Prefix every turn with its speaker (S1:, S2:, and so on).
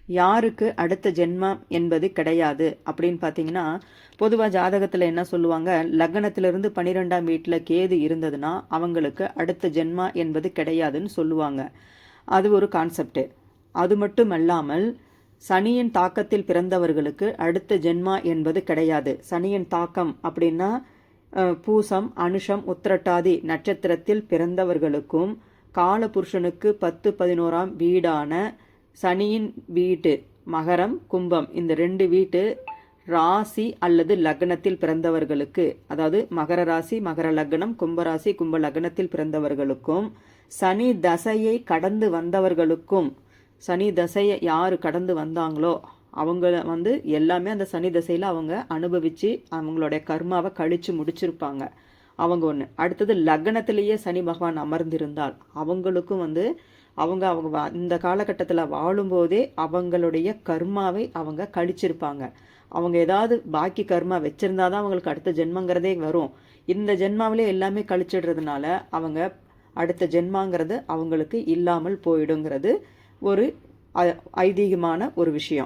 S1: யாருக்கு அடுத்த ஜென்மம் என்பது கிடையாது அப்படின்னு பார்த்தீங்கன்னா, பொதுவாக ஜாதகத்தில் என்ன சொல்லுவாங்க, லக்னத்திலிருந்து 12ஆம் வீட்டில் கேது இருந்ததுன்னா அவங்களுக்கு அடுத்த ஜென்மா என்பது கிடையாதுன்னு சொல்லுவாங்க. அது ஒரு கான்செப்ட். அது மட்டும் அல்லாமல் சனியின் தாக்கத்தில் பிறந்தவர்களுக்கு அடுத்த ஜென்மா என்பது கிடையாது. சனியின் தாக்கம் அப்படின்னா பூசம், அனுஷம், உத்திரட்டாதி நட்சத்திரத்தில் பிறந்தவர்களுக்கும் காலபுருஷனுக்கு 10, 11ஆம் வீடான சனியின் வீட்டு மகரம், கும்பம் இந்த 2 வீட்டு ராசி அல்லது லக்னத்தில் பிறந்தவர்களுக்கு, அதாவது மகர ராசி, மகர லக்னம், கும்பராசி, கும்ப லக்னத்தில் பிறந்தவர்களுக்கும் சனி தசையை கடந்து வந்தவர்களுக்கும், சனி தசையை யார் கடந்து வந்தாங்களோ அவங்க எல்லாமே அந்த சனி தசையில் அவங்க அனுபவித்து அவங்களுடைய கர்மாவை கழித்து முடிச்சிருப்பாங்க. அவங்க ஒன்று. அடுத்தது லக்னத்திலேயே சனி பகவான் அமர்ந்திருந்தால் அவங்களுக்கும் அவங்க இந்த காலகட்டத்தில் வாழும்போதே அவங்களுடைய கர்மாவை அவங்க கழிச்சிருப்பாங்க. அவங்க ஏதாவது பாக்கி கர்மா வச்சுருந்தா தான் அவங்களுக்கு அடுத்த ஜென்மங்கிறதே வரும். இந்த ஜென்மாவிலே எல்லாமே கழிச்சிடுறதுனால அவங்க அடுத்த ஜென்மாங்கிறது அவங்களுக்கு இல்லாமல் போயிடுங்கிறது ஒரு ஐதீகமான ஒரு விஷயம்.